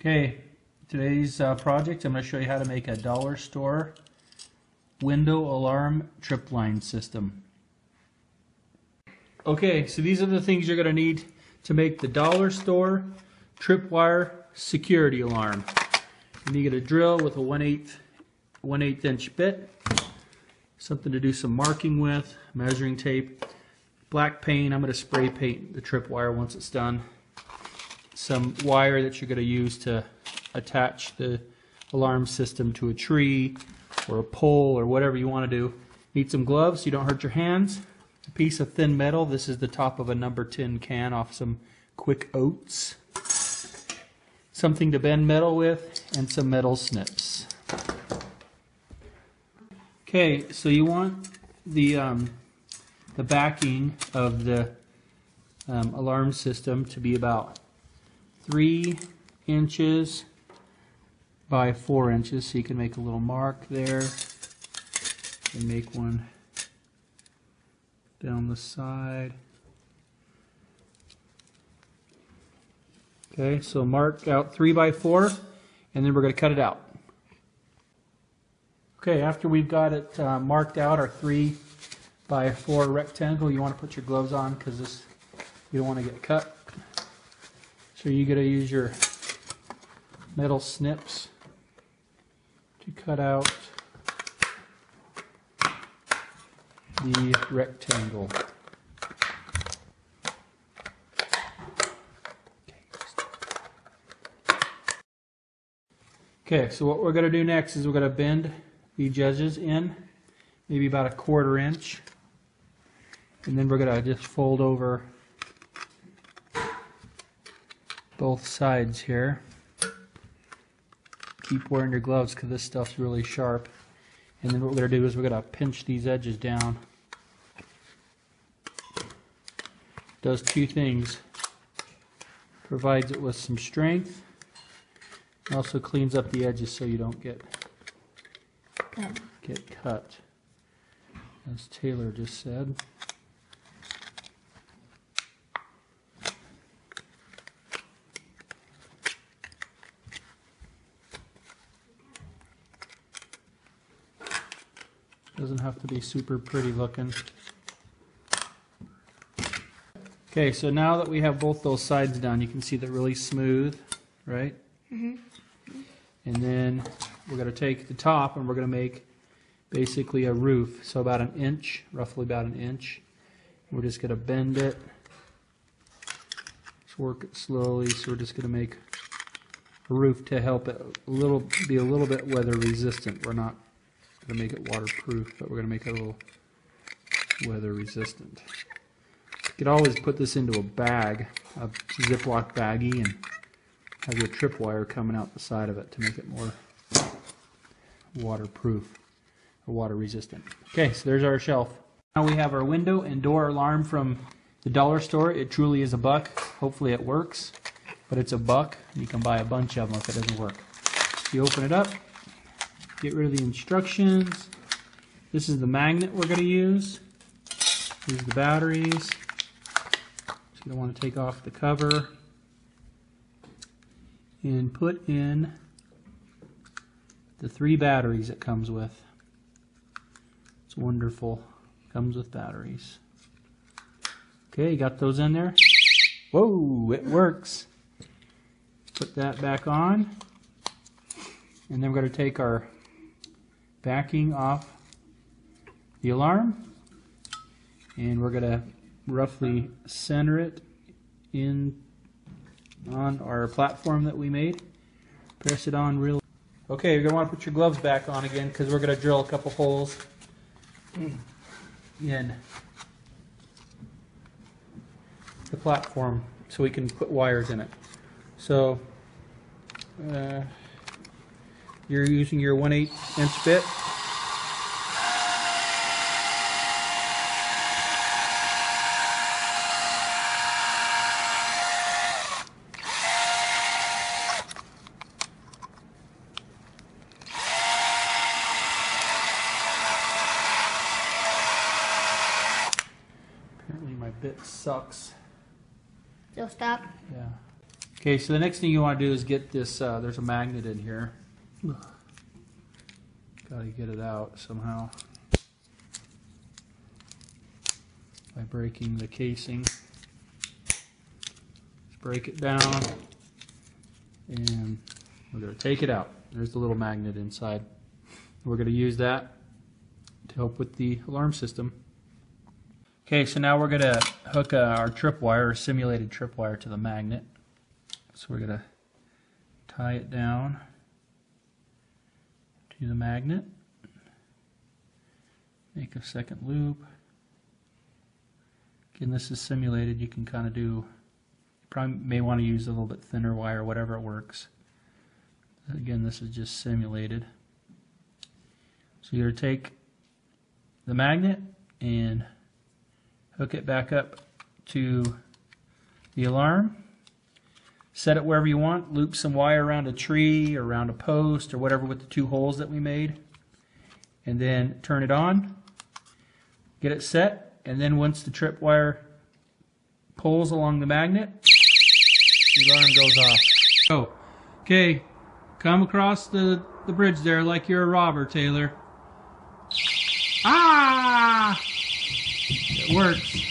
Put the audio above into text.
Okay, today's project, I'm going to show you how to make a dollar store window alarm trip line system. Okay, so these are the things you're going to need to make the dollar store tripwire security alarm. You need a drill with a 1/8 inch bit, something to do some marking with, measuring tape, black paint. I'm going to spray paint the tripwire once it's done. Some wire that you're going to use to attach the alarm system to a tree or a pole or whatever you want to do. Need some gloves so you don't hurt your hands. A piece of thin metal. This is the top of a number 10 can off some Quick Oats. Something to bend metal with, and some metal snips. Okay, so you want the backing of the alarm system to be about 3 inches by 4 inches, so you can make a little mark there and make one down the side. Okay, so mark out 3 by 4, and then we're going to cut it out. Okay, after we've got it marked out, our 3 by 4 rectangle, you want to put your gloves on because you don't want to get cut. So you're going to use your metal snips to cut out the rectangle. Okay, so what we're going to do next is we're going to bend the edges in, maybe about a 1/4 inch, and then we're going to just fold over both sides here. Keep wearing your gloves because this stuff's really sharp. And then what we're going to do is we're going to pinch these edges down. Does 2 things. Provides it with some strength. Also cleans up the edges so you don't get cut, as Taylor just said. Doesn't have to be super pretty looking. Okay, so now that we have both those sides done, you can see they're really smooth, right? Mm-hmm. And then we're going to take the top and we're going to make basically a roof, so about 1 inch, roughly about 1 inch. We're just going to bend it. Just work it slowly. So we're just going to make a roof to help it be a little bit weather resistant. We're not going to make it waterproof, but we're going to make it a little weather resistant. You could always put this into a bag, a Ziploc baggie, and have your tripwire coming out the side of it to make it more waterproof or water resistant. Okay, so there's our shelf. Now we have our window and door alarm from the dollar store. It truly is $1. Hopefully it works, but it's $1. You can buy a bunch of them if it doesn't work. You open it up, get rid of the instructions. This is the magnet we're going to use. Here's the batteries. So you don't want to take off the cover. And put in the 3 batteries it comes with. It's wonderful. Comes with batteries. Okay, you got those in there? Whoa, it works. Put that back on. And then we're going to take our backing off the alarm. And we're going to roughly center it in on our platform that we made. Press it on real. Okay, you're going to want to put your gloves back on again because we're going to drill a couple holes in the platform so we can put wires in it. So you're using your 1/8 inch bit. Apparently my bit sucks. So stop. Yeah. Okay, so the next thing you want to do is get this, there's a magnet in here. Gotta get it out somehow by breaking the casing. Let's break it down and we're going to take it out. There's the little magnet inside. We're going to use that to help with the alarm system. Okay, so now we're going to hook our tripwire, or simulated tripwire, to the magnet. So we're going to tie it down to the magnet. Make a second loop. Again, this is simulated. You can kind of do, you probably may want to use a little bit thinner wire, whatever works. Again, this is just simulated. So you're going to take the magnet and hook it back up to the alarm. Set it wherever you want. Loop some wire around a tree or around a post or whatever with the 2 holes that we made. And then turn it on. Get it set. And then once the tripwire pulls along the magnet, the alarm goes off. Oh, okay. Come across the bridge there like you're a robber, Taylor. Ah! It works.